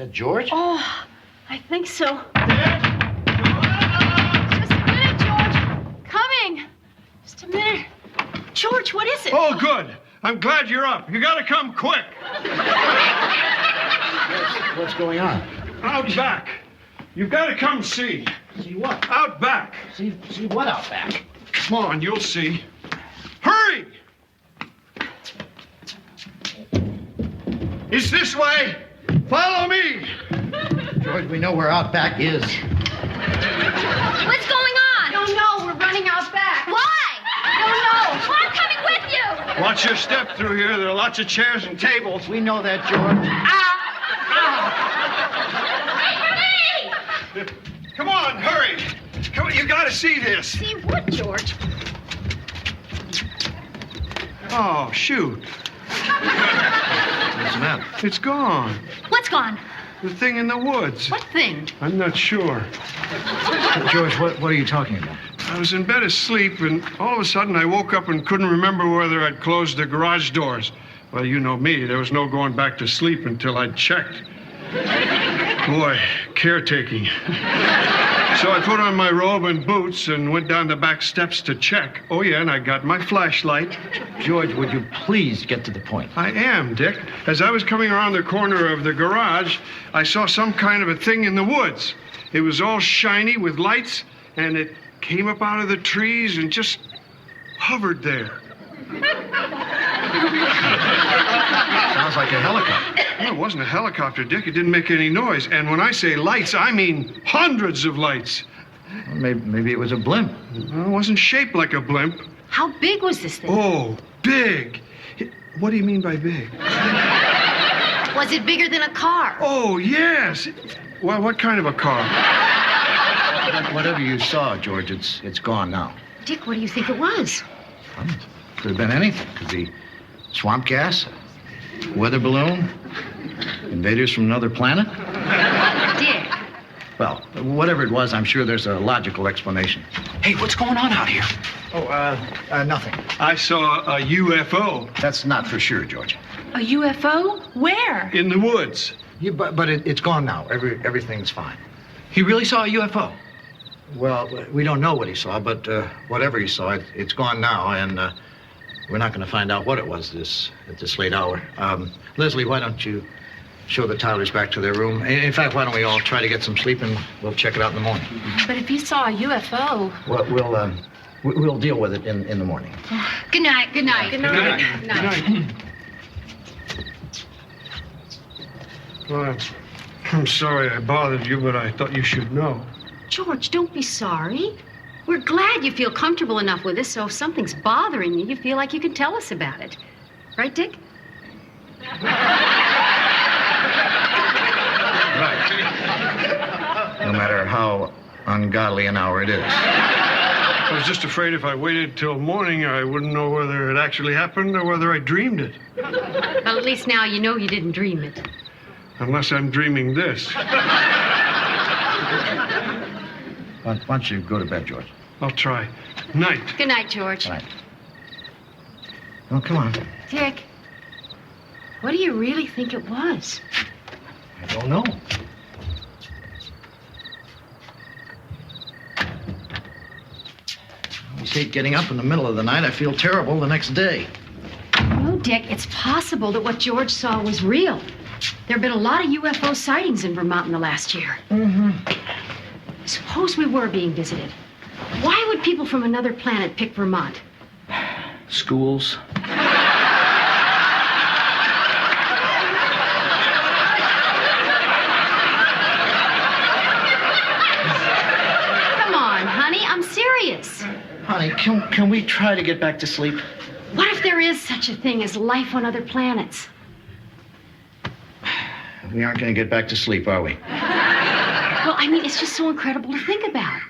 that George? Oh, I think so. Just a minute, George. Coming. Just a minute. George, what is it? Oh, good. I'm glad you're up. You gotta come quick. What's going on? Out back. You've gotta come see. See what? Out back. See what out back? Come on, you'll see. Hurry! It's this way. Follow me. George, we know where out back is. What's going on? I don't know. We're running out back. Why? I don't know. Well, I'm coming with you. Watch your step through here. There are lots of chairs and tables. We know that, George. Wait for me! Come on, hurry. Come on, you gotta see this. See what, George? Oh, shoot. What's the matter? It's gone. What's gone? The thing in the woods. What thing? I'm not sure. George, what are you talking about? I was in bed asleep, and all of a sudden I woke up and couldn't remember whether I'd closed the garage doors. Well, you know me. There was no going back to sleep until I'd checked. Boy, caretaking. So I put on my robe and boots and went down the back steps to check. Oh, yeah, and I got my flashlight. George, would you please get to the point? I am, Dick. As I was coming around the corner of the garage, I saw some kind of a thing in the woods. It was all shiny with lights, and it came up out of the trees and just hovered there. Sounds like a helicopter. Well, it wasn't a helicopter, Dick. It didn't make any noise. And when I say lights, I mean hundreds of lights. Well, maybe it was a blimp. Well, it wasn't shaped like a blimp. How big was this thing? Oh, big. What do you mean by big? Was it bigger than a car? Oh, yes. Well, what kind of a car? Whatever you saw, George, it's gone now. Dick, what do you think it was? Could have been anything. Could be swamp gas, weather balloon, invaders from another planet. Dick. Well, whatever it was, I'm sure there's a logical explanation. Hey, what's going on out here? Oh, nothing. I saw a UFO That's not for sure, George. A UFO? Where? in the woods. But it's gone now. Everything's fine. He really saw a UFO? Well, we don't know what he saw, but whatever he saw, it's gone now, and we're not going to find out what it was at this late hour. Leslie, why don't you show the Tylers back to their room? In fact, why don't we all try to get some sleep, and we'll check it out in the morning. But if you saw a UFO... Well, we'll deal with it in the morning. Good night. Good night. Good night. Good night. Well, I'm sorry I bothered you, but I thought you should know. George, don't be sorry. We're glad you feel comfortable enough with us, so if something's bothering you, you feel like you can tell us about it. Right, Dick? No matter how ungodly an hour it is. I was just afraid if I waited till morning, I wouldn't know whether it actually happened or whether I dreamed it. Well, at least now you know you didn't dream it. Unless I'm dreaming this. Why don't you go to bed, George? I'll try. Night. Good night, George. All right. Oh, come on. Dick, what do you really think it was? I don't know. I always hate getting up in the middle of the night. I feel terrible the next day. No, Dick, it's possible that what George saw was real. There have been a lot of UFO sightings in Vermont in the last year. Mm-hmm. Suppose we were being visited. Why would people from another planet pick Vermont? Schools. Come on, honey, I'm serious. Honey, can we try to get back to sleep? What if there is such a thing as life on other planets? We aren't going to get back to sleep, are we? Well, I mean, it's just so incredible to think about.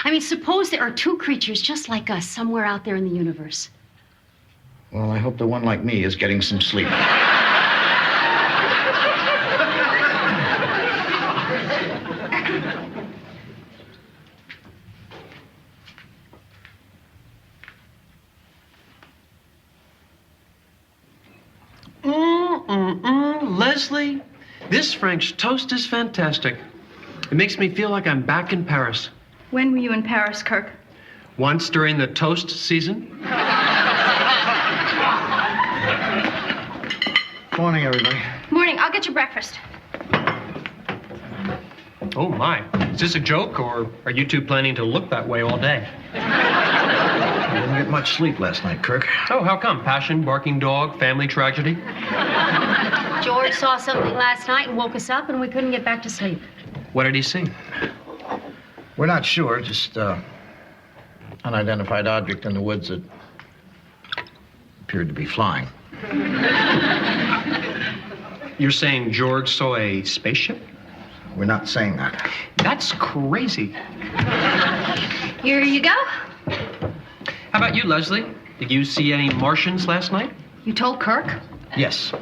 I mean, suppose there are two creatures just like us somewhere out there in the universe. Well, I hope the one like me is getting some sleep. Leslie, This French toast is fantastic. It makes me feel like I'm back in Paris. When were you in Paris, Kirk? Once during the toast season. Morning, everybody. Morning. I'll get you breakfast. Oh, my. Is this a joke, or are you two planning to look that way all day? I didn't get much sleep last night, Kirk. Oh, how come? Passion, barking dog, family tragedy? George saw something last night and woke us up, and we couldn't get back to sleep. What did he see? We're not sure, just unidentified object in the woods that appeared to be flying. You're saying George saw a spaceship? We're not saying that. That's crazy. Here you go. How about you, Leslie? Did you see any Martians last night? You told Kirk? Yes,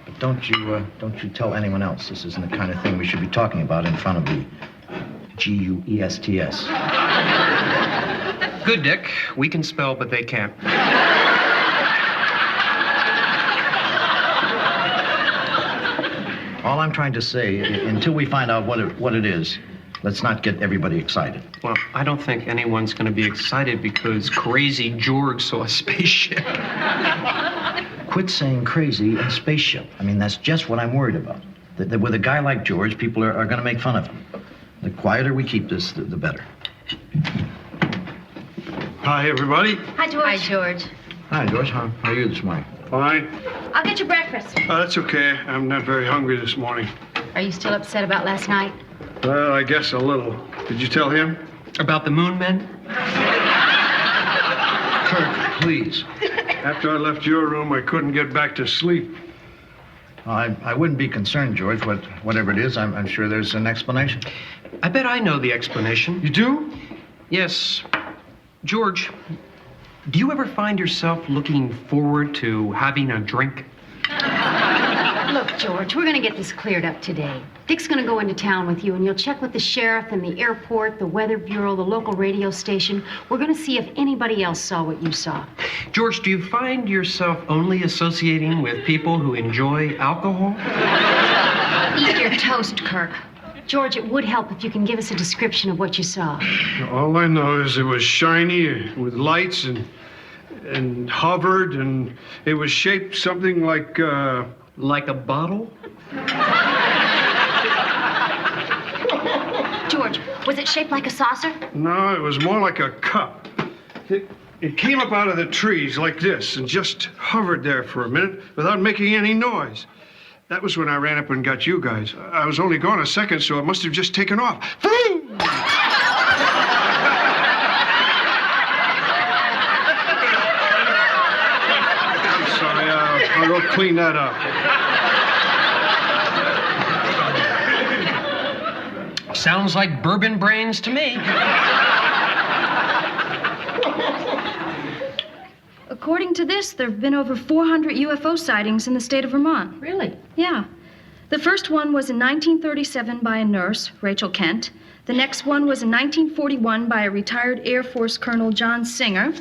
but don't you tell anyone else. This isn't the kind of thing we should be talking about in front of the GUESTS. Good, Dick. We can spell, but they can't. All I'm trying to say, until we find out what it is, let's not get everybody excited. Well, I don't think anyone's going to be excited because crazy George saw a spaceship. Quit saying crazy and spaceship. I mean, that's just what I'm worried about. That with a guy like George, people are going to make fun of him. The quieter we keep this, the better. Hi, everybody. Hi, George. Hi, George. Hi, George. How are you this morning? Fine. I'll get you breakfast. That's okay. I'm not very hungry this morning. Are you still upset about last night? Well, I guess a little. Did you tell him? About the moon men? Kirk, please. After I left your room, I couldn't get back to sleep. I wouldn't be concerned, George. Whatever it is, I'm sure there's an explanation. I bet I know the explanation. You do? Yes. George, do you ever find yourself looking forward to having a drink? Look, George, we're going to get this cleared up today. Dick's going to go into town with you, and you'll check with the sheriff and the airport, the weather bureau, the local radio station. We're going to see if anybody else saw what you saw. George, do you find yourself only associating with people who enjoy alcohol? Eat your toast, Kirk. George, it would help if you can give us a description of what you saw. All I know is it was shiny with lights and hovered, and it was shaped something like, Like a bottle? George, was it shaped like a saucer? No, it was more like a cup. It came up out of the trees like this and just hovered there for a minute without making any noise. That was when I ran up and got you guys. I was only gone a second, so it must have just taken off. Vroom! I'm sorry, I'll go clean that up. Sounds like bourbon brains to me. According to this, there have been over 400 UFO sightings in the state of Vermont. Really? Yeah. The first one was in 1937 by a nurse, Rachel Kent. The next one was in 1941 by a retired Air Force Colonel John Singer.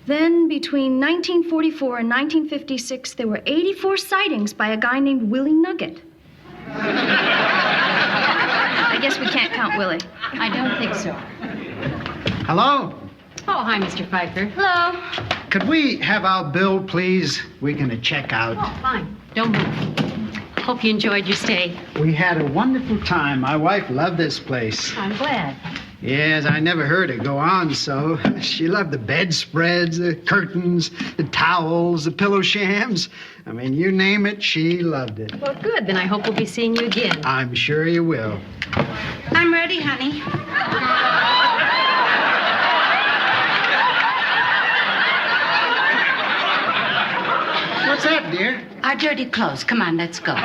Then, between 1944 and 1956, there were 84 sightings by a guy named Willie Nugget. I guess we can't count Willie. I don't think so. Hello? Oh, hi, Mr. Pfeiffer. Hello. Could we have our bill, please? We're going to check out. Oh, fine. Don't move. Hope you enjoyed your stay. We had a wonderful time. My wife loved this place. I'm glad. Yes, I never heard her go on so. She loved the bedspreads, the curtains, the towels, the pillow shams. I mean, you name it, she loved it. Well, good. Then I hope we'll be seeing you again. I'm sure you will. I'm ready, honey. What's that, dear? Our dirty clothes. Come on, let's go.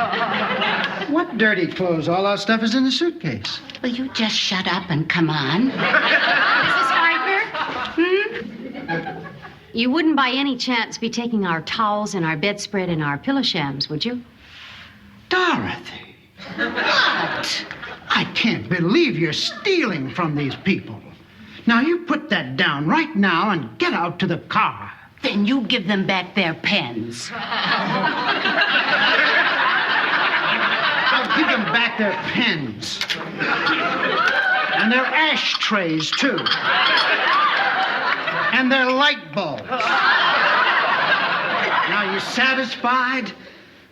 What dirty clothes? All our stuff is in the suitcase. Will you just shut up and come on? Mrs. Pfeiffer? You wouldn't by any chance be taking our towels and our bedspread and our pillow shams, would you? Dorothy. What? I can't believe you're stealing from these people. Now, you put that down right now and get out to the car. Then you give them back their pens. Give them back their pens. And their ashtrays, too. And their light bulbs. Now, you satisfied?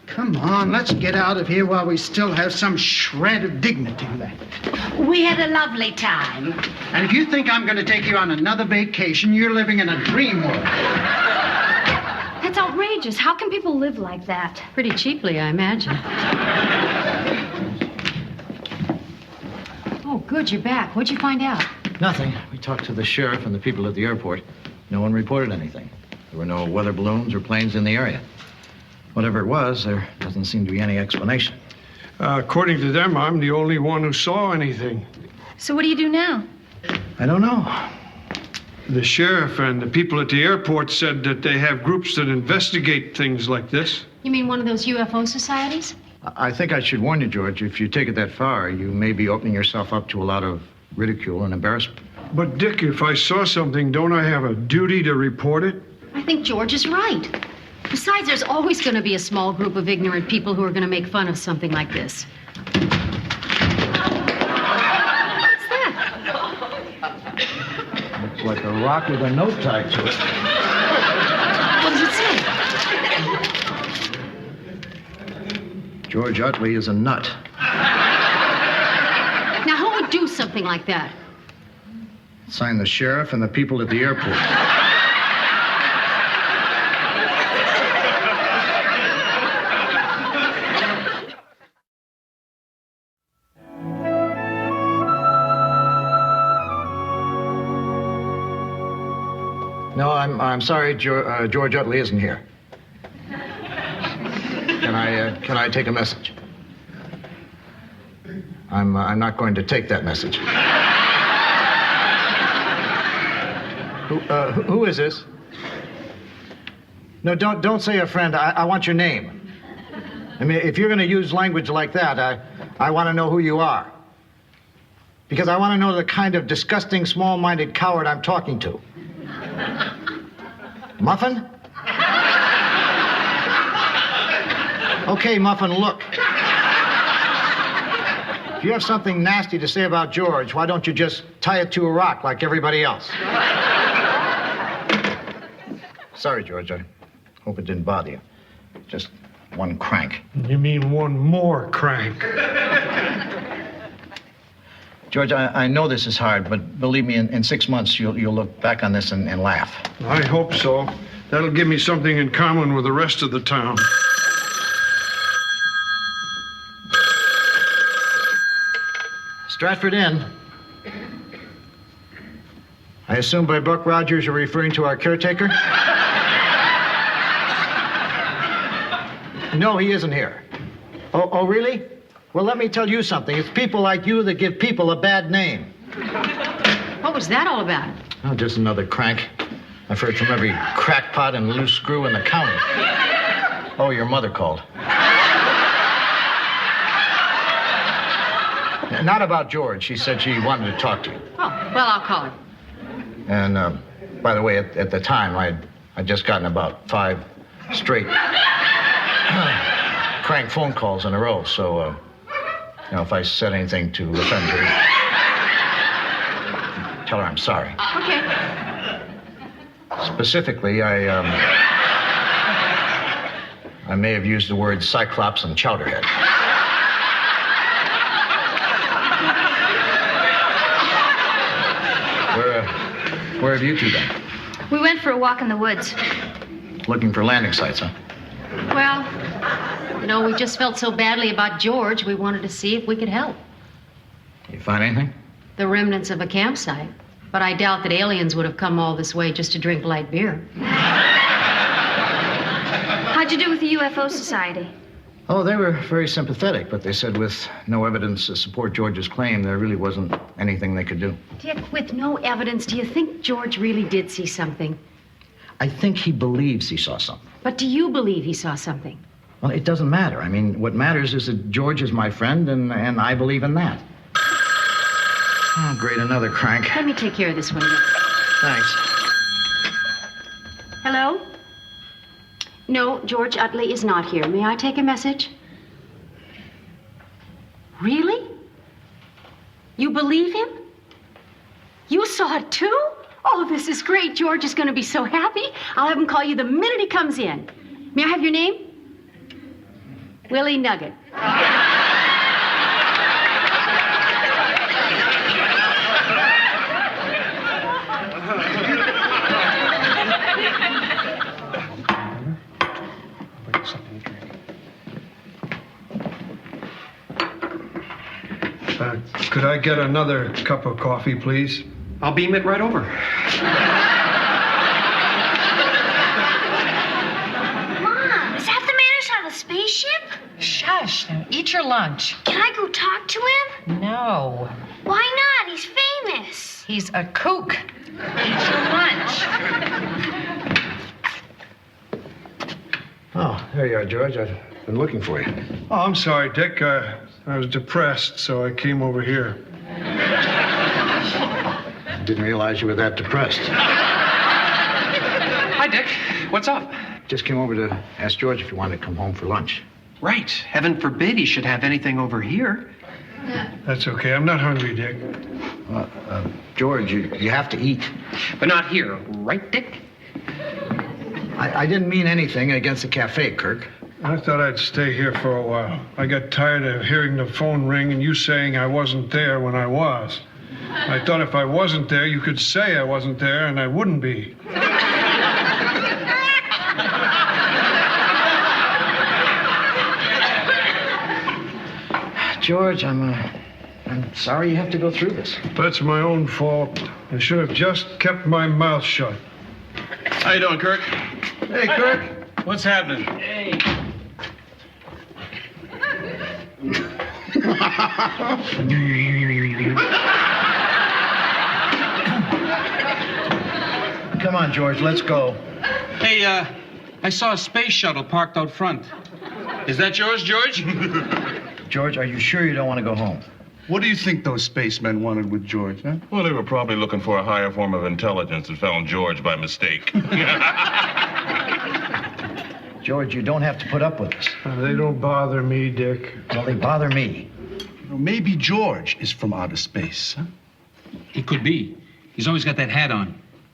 Come on, let's get out of here while we still have some shred of dignity left. We had a lovely time. And if you think I'm going to take you on another vacation, you're living in a dream world. That's outrageous. How can people live like that? Pretty cheaply, I imagine. Oh, good, you're back. What'd you find out? Nothing. We talked to the sheriff and the people at the airport. No one reported anything. There were no weather balloons or planes in the area. Whatever it was, there doesn't seem to be any explanation. According to them, I'm the only one who saw anything. So what do you do now? I don't know. The sheriff and the people at the airport said that they have groups that investigate things like this. You mean one of those UFO societies? I think I should warn you, George, if you take it that far, you may be opening yourself up to a lot of ridicule and embarrassment. But, Dick, if I saw something, don't I have a duty to report it? I think George is right. Besides, there's always going to be a small group of ignorant people who are going to make fun of something like this. What's that? Looks like a rock with a note tied to it. What does it say? George Utley is a nut. Now, who would do something like that? Signed the sheriff and the people at the airport. No, I'm sorry, George Utley isn't here. Can I take a message? I'm not going to take that message. Who is this? No, don't say a friend. I want your name. I mean, if you're going to use language like that, I want to know who you are. Because I want to know the kind of disgusting, small-minded coward I'm talking to. Muffin? Okay, Muffin, look. If you have something nasty to say about George, why don't you just tie it to a rock like everybody else? Sorry, George. I hope it didn't bother you. Just one crank. You mean one more crank? George, I know this is hard, but believe me, in 6 months, you'll look back on this and laugh. I hope so. That'll give me something in common with the rest of the town. Stratford Inn. I assume by Buck Rogers you're referring to our caretaker? No, he isn't here. Oh, really? Well, let me tell you something. It's people like you that give people a bad name. What was that all about? Oh, just another crank. I've heard from every crackpot and loose screw in the county. Oh, your mother called. Not about George. She said she wanted to talk to you. Oh, well, I'll call her. And, by the way, at the time, I'd just gotten about 5 straight crank phone calls in a row, so, if I said anything to offend her, tell her I'm sorry. Okay. Specifically, I may have used the words Cyclops and Chowderhead. Where have you two been? We went for a walk in the woods. Looking for landing sites, huh? Well, we just felt so badly about George, we wanted to see if we could help. You find anything? The remnants of a campsite. But I doubt that aliens would have come all this way just to drink light beer. How'd you do with the UFO Society? Oh, they were very sympathetic, but they said with no evidence to support George's claim, there really wasn't anything they could do. Dick, with no evidence, do you think George really did see something? I think he believes he saw something. But do you believe he saw something? Well, it doesn't matter. I mean, what matters is that George is my friend, and I believe in that. Oh, great, another crank. Let me take care of this one, Dick. Thanks. Hello? No, George Utley is not here. May I take a message? Really? You believe him? You saw it too? Oh, this is great. George is going to be so happy. I'll have him call you the minute he comes in. May I have your name? Willie Nugget. Could I get another cup of coffee, please? I'll beam it right over. Mom, is that the man who saw the spaceship? Shush. Now eat your lunch. Can I go talk to him? No. Why not? He's famous. He's a kook. Eat your lunch. Oh, there you are, George. I've been looking for you. Oh, I'm sorry, Dick. I was depressed, so I came over here. Didn't realize you were that depressed. Hi, Dick. What's up? Just came over to ask George if he wanted to come home for lunch. Right. Heaven forbid he should have anything over here. That's okay. I'm not hungry, Dick. George, you have to eat. But not here, right, Dick? I didn't mean anything against the cafe, Kirk. I thought I'd stay here for a while. I got tired of hearing the phone ring and you saying I wasn't there when I was. I thought if I wasn't there, you could say I wasn't there and I wouldn't be. George, I'm sorry you have to go through this. That's my own fault. I should have just kept my mouth shut. How you doing, Kirk? Hey, Kirk. What's happening? Come on, George, let's go. Hey, I saw a space shuttle parked out front. Is that yours, George? George, are you sure you don't want to go home? What do you think those spacemen wanted with George, huh? Well, they were probably looking for a higher form of intelligence and found George by mistake. George, you don't have to put up with this. They don't bother me, Dick. Well, they bother me. Maybe George is from outer space, huh? He could be. He's always got that hat on.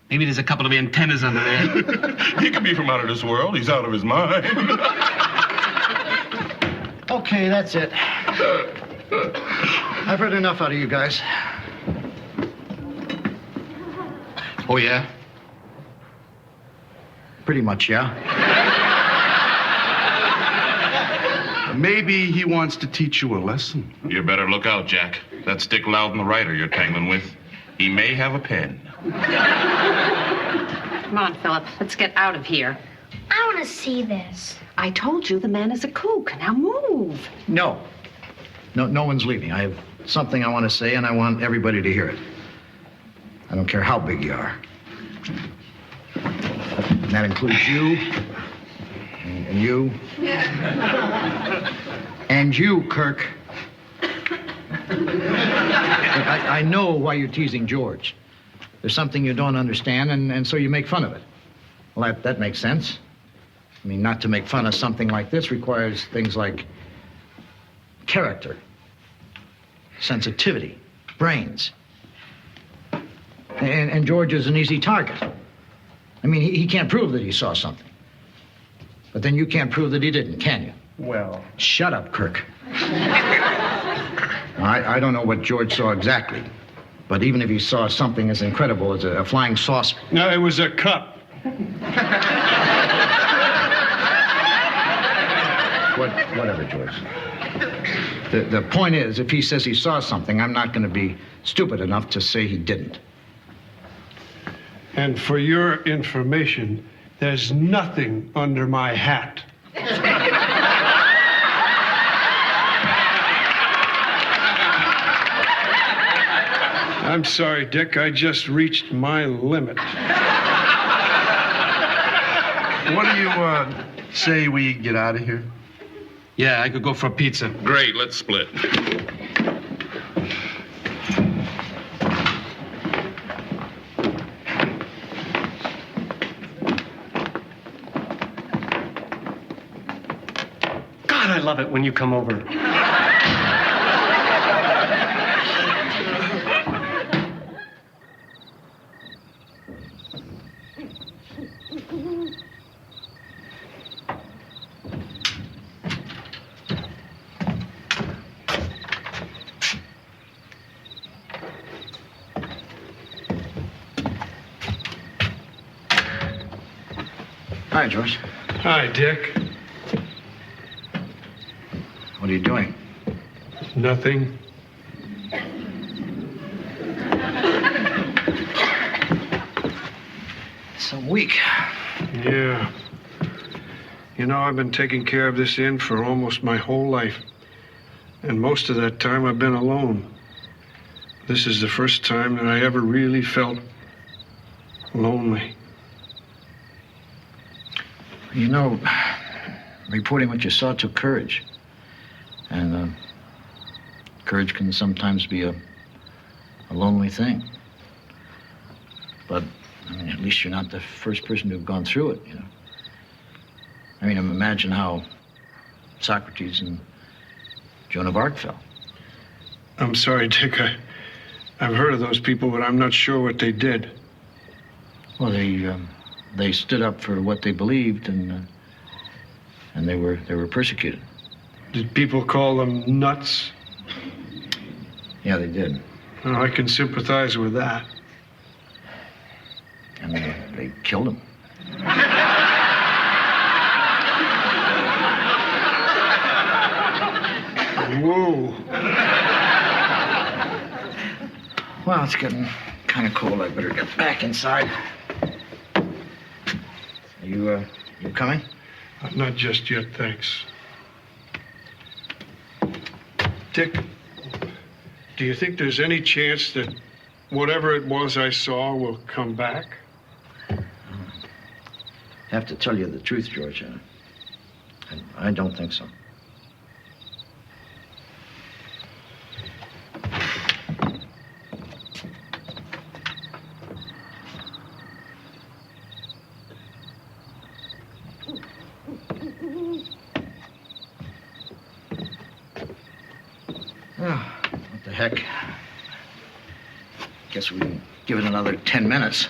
Maybe there's a couple of antennas under there. He could be from out of this world. He's out of his mind. Okay, that's it. I've heard enough out of you guys. Oh, yeah? Pretty much, yeah. Maybe he wants to teach you a lesson. You better look out, Jack. That's Dick Loudon, the writer you're tangling with. He may have a pen. Come on, Philip. Let's get out of here. I want to see this. I told you the man is a kook. Now move. No, no one's leaving. I have something I want to say, and I want everybody to hear it. I don't care how big you are. And that includes you, and you, and you, Kirk. I know why you're teasing George. There's something you don't understand, and so you make fun of it. Well, that makes sense. I mean, not to make fun of something like this requires things like character, sensitivity, brains. And George is an easy target. I mean, he can't prove that he saw something. But then you can't prove that he didn't, can you? Well... Shut up, Kirk. I don't know what George saw exactly. But even if he saw something as incredible as a flying saucer... No, it was a cup. Whatever, George. The point is, if he says he saw something, I'm not going to be stupid enough to say he didn't. And for your information, there's nothing under my hat. I'm sorry, Dick. I just reached my limit. What do you, say we get out of here? Yeah, I could go for a pizza. Great, let's split. God, I love it when you come over. Hi, George. Hi, Dick. What are you doing? Nothing. So weak. Yeah. You know, I've been taking care of this inn for almost my whole life. And most of that time I've been alone. This is the first time that I ever really felt lonely. You know, reporting what you saw took courage. And courage can sometimes be a lonely thing. But, I mean, at least you're not the first person to have gone through it, you know. I mean, imagine how Socrates and Joan of Arc felt. I'm sorry, Dick. I've heard of those people, but I'm not sure what they did. Well, they stood up for what they believed, and they were persecuted. Did people call them nuts? Yeah, they did. Oh, I can sympathize with that. And they killed him. Whoa. Well, it's getting kind of cold. I better get back inside. You coming? Not just yet, thanks. Dick, do you think there's any chance that whatever it was I saw will come back? I have to tell you the truth, George. I don't think so. Oh, what the heck? Guess we can give it another 10 minutes.